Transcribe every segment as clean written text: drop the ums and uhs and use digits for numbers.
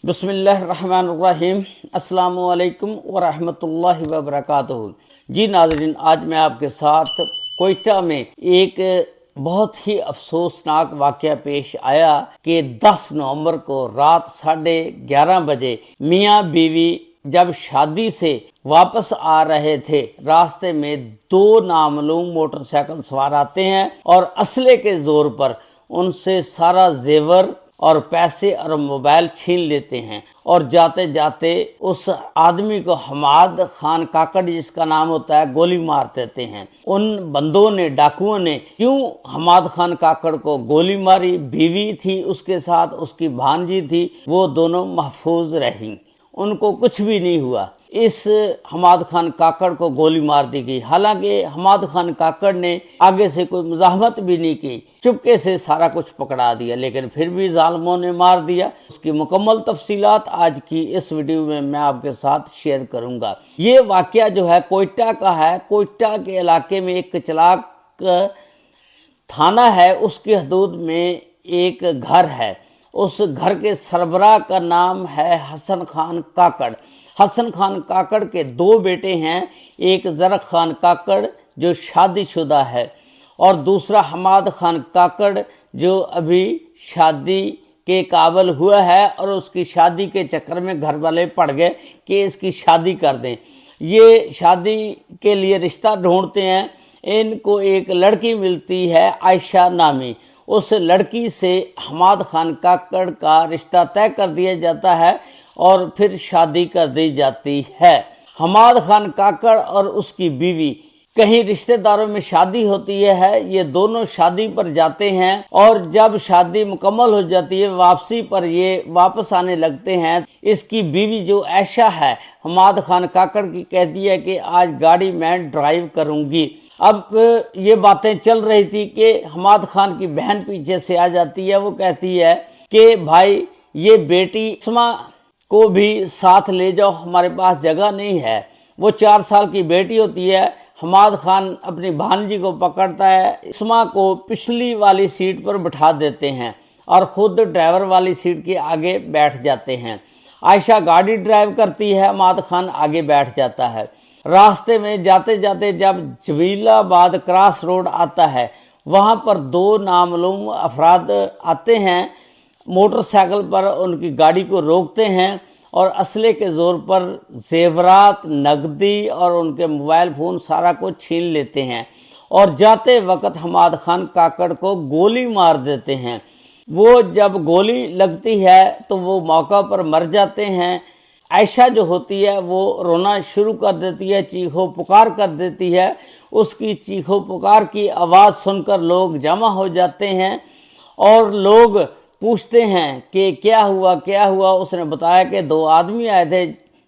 बिस्मिल्लाहिर्रहमानिर्रहीम। अस्सलाम वालेकुम वरहमतुल्लाहि वबरकातुहू। जी नाज़रीन, आज मैं आपके साथ कोयटा में एक बहुत ही अफसोसनाक वाक़या पेश आया कि 10 नवंबर को रात 11:30 बजे मियाँ बीवी जब शादी से वापस आ रहे थे, रास्ते में 2 नामालूम मोटरसाइकिल सवार आते हैं और असले के जोर पर उनसे सारा जेवर और पैसे और मोबाइल छीन लेते हैं और जाते जाते उस आदमी को हमाद खान काकड़ जिसका नाम होता है गोली मार देते हैं। उन बंदों ने, डाकुओं ने क्यों हमाद खान काकड़ को गोली मारी? बीवी थी उसके साथ, उसकी भांजी थी, वो दोनों महफूज रहीं, उनको कुछ भी नहीं हुआ। इस हमाद खान काकड़ को गोली मार दी गई। हालांकि हमाद खान काकड़ ने आगे से कोई मुजाहमत भी नहीं की, चुपके से सारा कुछ पकड़ा दिया, लेकिन फिर भी जालिमों ने मार दिया। उसकी मुकम्मल तफसीलात आज की इस वीडियो में मैं आपके साथ शेयर करूंगा। ये वाकया जो है कोयटा का है। कोयटा के इलाके में एक कचलाक थाना है, उसकी हदूद में एक घर है। उस घर के सरबराह का नाम है हसन खान काकड़। हसन खान काकड़ के 2 बेटे हैं, एक जरक खान काकड़ जो शादीशुदा है और दूसरा हमाद खान काकड़ जो अभी शादी के काबिल हुआ है और उसकी शादी के चक्कर में घर वाले पड़ गए कि इसकी शादी कर दें। ये शादी के लिए रिश्ता ढूंढते हैं। इनको एक लड़की मिलती है आयशा नामी। उस लड़की से हमाद खान काकड़ का रिश्ता तय कर दिया जाता है और फिर शादी कर दी जाती है। हमाद खान काकड़ और उसकी बीवी कहीं रिश्तेदारों में शादी होती है, ये दोनों शादी पर जाते हैं और जब शादी मुकम्मल हो जाती है वापसी पर ये वापस आने लगते हैं। इसकी बीवी जो आयशा है हमाद खान काकड़ की कहती है कि आज गाड़ी मैं ड्राइव करूंगी। अब ये बातें चल रही थी कि हमाद खान की बहन पीछे से आ जाती है। वो कहती है कि भाई ये बेटी इस्मा को भी साथ ले जाओ, हमारे पास जगह नहीं है। वो 4 साल की बेटी होती है। हमाद खान अपनी भांजी को पकड़ता है, इस्मा को पिछली वाली सीट पर बिठा देते हैं और खुद ड्राइवर वाली सीट के आगे बैठ जाते हैं। आयशा गाड़ी ड्राइव करती है, हमाद खान आगे बैठ जाता है। रास्ते में जाते जाते जब जमीलाबाद क्रॉस रोड आता है, वहाँ पर 2 नामालूम अफराद आते हैं, मोटरसाइकिल पर उनकी गाड़ी को रोकते हैं और असले के जोर पर जेवरात, नकदी और उनके मोबाइल फ़ोन सारा कुछ छीन लेते हैं और जाते वक्त हमाद खान काकड़ को गोली मार देते हैं। वो जब गोली लगती है तो वो मौका पर मर जाते हैं। आयशा जो होती है वो रोना शुरू कर देती है, चीखो पुकार कर देती है। उसकी चीखो पुकार की आवाज़ सुनकर लोग जमा हो जाते हैं और लोग पूछते हैं कि क्या हुआ क्या हुआ। उसने बताया कि 2 आदमी आए थे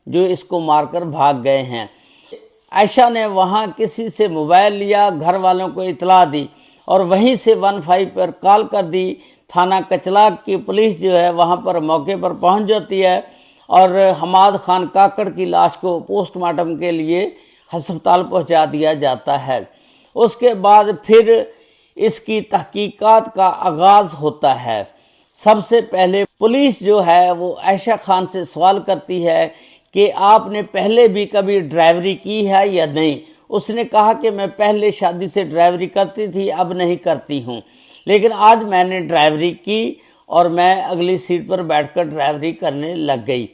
जो इसको मारकर भाग गए हैं। आयशा ने वहाँ किसी से मोबाइल लिया, घर वालों को इतला दी और वहीं से 15 पर कॉल कर दी। थाना कचलाक की पुलिस जो है वहाँ पर मौके पर पहुँच जाती है और हमाद खान काकड़ की लाश को पोस्टमार्टम के लिए अस्पताल पहुँचा दिया जाता है। उसके बाद फिर इसकी तहकीकात का आगाज़ होता है। सबसे पहले पुलिस जो है वो आयशा खान से सवाल करती है कि आपने पहले भी कभी ड्राइवरी की है या नहीं। उसने कहा कि मैं पहले शादी से ड्राइवरी करती थी, अब नहीं करती हूँ, लेकिन आज मैंने ड्राइवरी की और मैं अगली सीट पर बैठकर ड्राइवरी करने लग गई।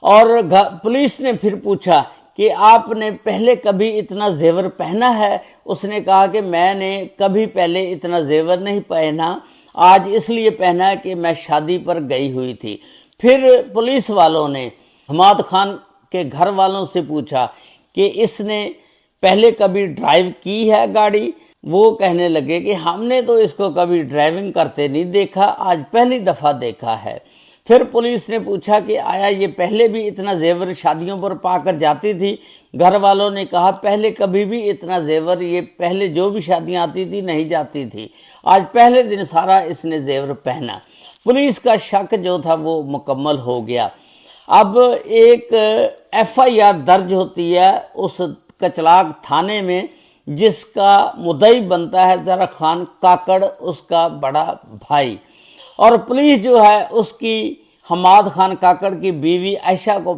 और पुलिस ने फिर पूछा कि आपने पहले कभी इतना जेवर पहना है? उसने कहा कि मैंने कभी पहले इतना जेवर नहीं पहना, आज इसलिए पहना है कि मैं शादी पर गई हुई थी। फिर पुलिस वालों ने हमाद खान के घर वालों से पूछा कि इसने पहले कभी ड्राइव की है गाड़ी? वो कहने लगे कि हमने तो इसको कभी ड्राइविंग करते नहीं देखा, आज पहली दफ़ा देखा है। फिर पुलिस ने पूछा कि आया ये पहले भी इतना जेवर शादियों पर पाकर जाती थी? घर वालों ने कहा पहले कभी भी इतना जेवर ये पहले जो भी शादियां आती थी नहीं जाती थी, आज पहले दिन सारा इसने जेवर पहना। पुलिस का शक जो था वो मुकम्मल हो गया। अब एक FIR दर्ज होती है उस कचलाक थाने में, जिसका मुद्दई बनता है जरक खान काकड़, उसका बड़ा भाई। और पुलिस जो है उसकी حماد خان کاکڑ کی بیوی عائشہ کو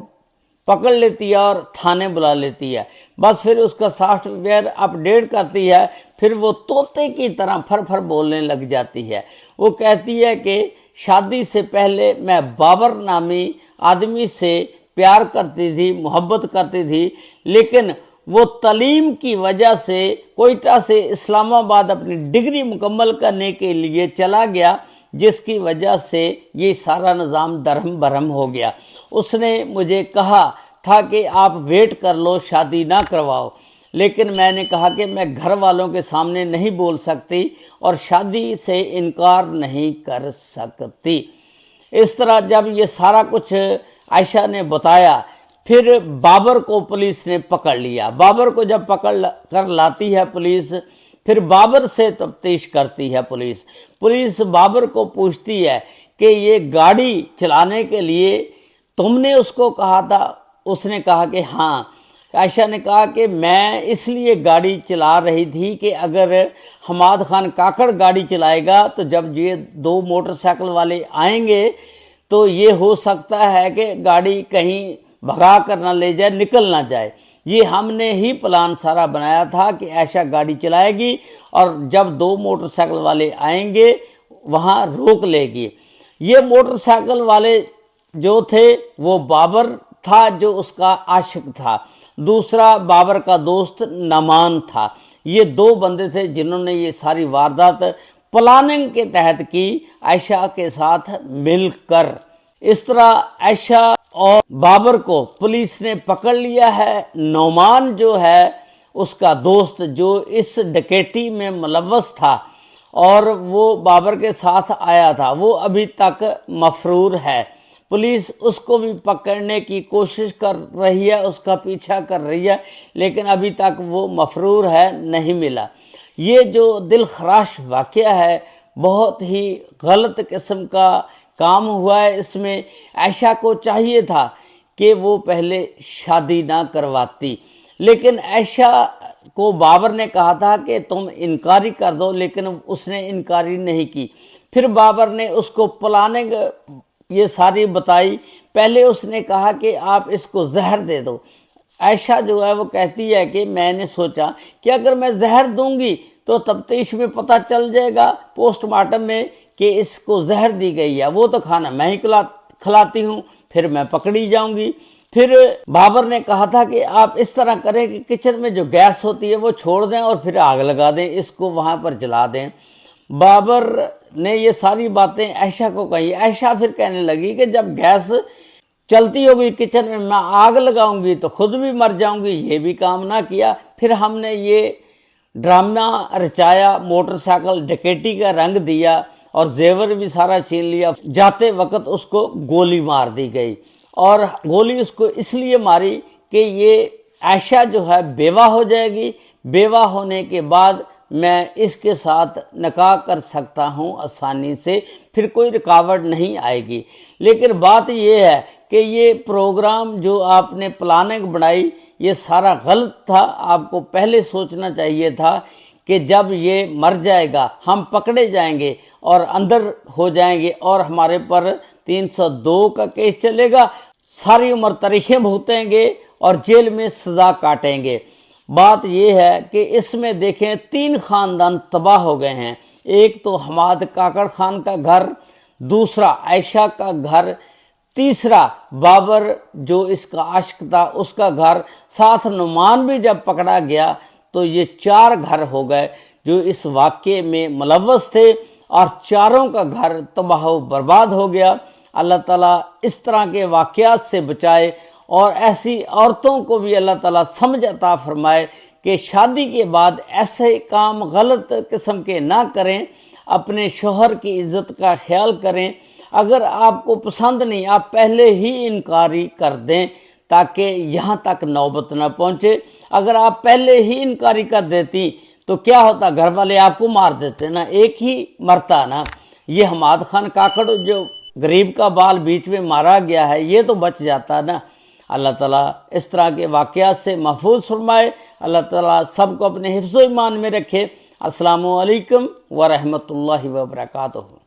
پکڑ لیتی ہے اور تھانے بلا لیتی ہے. بس پھر اس کا سافٹ ویئر اپ ڈیٹ کرتی ہے. پھر وہ طوطے کی طرح پھر پھر بولنے لگ جاتی ہے. وہ کہتی ہے کہ شادی سے پہلے میں بابر نامی آدمی سے پیار کرتی تھی، محبت کرتی تھی، لیکن وہ تعلیم کی وجہ سے کوئٹہ سے اسلام آباد اپنی ڈگری مکمل کرنے کے لیے چلا گیا، جس کی وجہ سے یہ سارا نظام درہم برہم ہو گیا. اس نے مجھے کہا تھا کہ آپ ویٹ کر لو، شادی نہ کرواؤ، لیکن میں نے کہا کہ میں گھر والوں کے سامنے نہیں بول سکتی اور شادی سے انکار نہیں کر سکتی. اس طرح جب یہ سارا کچھ عائشہ نے بتایا، پھر بابر کو پولیس نے پکڑ لیا. بابر کو جب پکڑ کر لاتی ہے پولیس، پھر بابر سے تفتیش کرتی ہے پولیس. پولیس بابر کو پوچھتی ہے کہ یہ گاڑی چلانے کے لیے تم نے اس کو کہا تھا؟ اس نے کہا کہ ہاں. عائشہ نے کہا کہ میں اس لیے گاڑی چلا رہی تھی کہ اگر حماد خان کاکڑ گاڑی چلائے گا تو جب یہ دو موٹر سائیکل والے آئیں گے تو یہ ہو سکتا ہے کہ گاڑی کہیں بھگا کر نہ لے جائے، نکل نہ جائے. یہ ہم نے ہی پلان سارا بنایا تھا کہ عائشہ گاڑی چلائے گی اور جب دو موٹر سائیکل والے آئیں گے وہاں روک لے گی. یہ موٹر سائیکل والے جو تھے وہ بابر تھا جو اس کا عاشق تھا، دوسرا بابر کا دوست نعمان تھا. یہ دو بندے تھے جنہوں نے یہ ساری واردات پلاننگ کے تحت کی عائشہ کے ساتھ مل کر. اس طرح عائشہ اور بابر کو پولیس نے پکڑ لیا ہے. نعمان جو ہے اس کا دوست جو اس ڈکیتی میں ملوث تھا اور وہ بابر کے ساتھ آیا تھا، وہ ابھی تک مفرور ہے. پولیس اس کو بھی پکڑنے کی کوشش کر رہی ہے، اس کا پیچھا کر رہی ہے، لیکن ابھی تک وہ مفرور ہے، نہیں ملا. یہ جو دل خراش واقعہ ہے، بہت ہی غلط قسم کا کام ہوا ہے. اس میں عائشہ کو چاہیے تھا کہ وہ پہلے شادی نہ کرواتی، لیکن عائشہ کو بابر نے کہا تھا کہ تم انکاری کر دو، لیکن اس نے انکاری نہیں کی. پھر بابر نے اس کو پلاننگ یہ ساری بتائی. پہلے اس نے کہا کہ آپ اس کو زہر دے دو. عائشہ جو ہے وہ کہتی ہے کہ میں نے سوچا کہ اگر میں زہر دوں گی تو تفتیش میں پتہ چل جائے گا پوسٹ مارٹم میں کہ اس کو زہر دی گئی ہے، وہ تو کھانا میں ہی کھلاتی ہوں، پھر میں پکڑی جاؤں گی. پھر بابر نے کہا تھا کہ آپ اس طرح کریں کہ کچن میں جو گیس ہوتی ہے وہ چھوڑ دیں اور پھر آگ لگا دیں، اس کو وہاں پر جلا دیں. بابر نے یہ ساری باتیں عائشہ کو کہی. عائشہ پھر کہنے لگی کہ جب گیس چلتی ہوگی کچن میں میں آگ لگاؤں گی تو خود بھی مر جاؤں گی. یہ بھی کام نہ کیا. پھر ہم نے یہ ڈرامہ رچایا، موٹر سائیکل ڈکیٹی کا رنگ دیا اور زیور بھی سارا چھین لیا. جاتے وقت اس کو گولی مار دی گئی، اور گولی اس کو اس لیے ماری کہ یہ عائشہ جو ہے بیوہ ہو جائے گی، بیوہ ہونے کے بعد میں اس کے ساتھ نکاح کر سکتا ہوں آسانی سے، پھر کوئی رکاوٹ نہیں آئے گی. لیکن بات یہ ہے کہ یہ پروگرام جو آپ نے پلاننگ بنائی یہ سارا غلط تھا. آپ کو پہلے سوچنا چاہیے تھا کہ جب یہ مر جائے گا ہم پکڑے جائیں گے اور اندر ہو جائیں گے اور ہمارے پر 302 کا کیس چلے گا، ساری عمر تاریخیں بھگتیں گے اور جیل میں سزا کاٹیں گے. بات یہ ہے کہ اس میں دیکھیں 3 خاندان تباہ ہو گئے ہیں. ایک تو حماد کاکڑ خان کا گھر، دوسرا عائشہ کا گھر، تیسرا بابر جو اس کا عاشق تھا اس کا گھر، ساتھ نعمان بھی جب پکڑا گیا تو یہ 4 گھر ہو گئے جو اس واقعے میں ملوث تھے، اور چاروں کا گھر تباہ و برباد ہو گیا. اللہ تعالیٰ اس طرح کے واقعات سے بچائے اور ایسی عورتوں کو بھی اللہ تعالیٰ سمجھ عطا فرمائے کہ شادی کے بعد ایسے کام غلط قسم کے نہ کریں، اپنے شوہر کی عزت کا خیال کریں. اگر آپ کو پسند نہیں آپ پہلے ہی انکاری کر دیں تاکہ یہاں تک نوبت نہ پہنچے. اگر آپ پہلے ہی انکاری کر دیتی تو کیا ہوتا، گھر والے آپ کو مار دیتے نا، ایک ہی مرتا نا. یہ حماد خان کاکڑ جو غریب کا بال بیچ میں مارا گیا ہے یہ تو بچ جاتا نا. اللہ تعالیٰ اس طرح کے واقعات سے محفوظ فرمائے. اللہ تعالیٰ سب کو اپنے حفظ و ایمان میں رکھے. السلام علیکم ورحمۃ اللہ وبرکاتہ.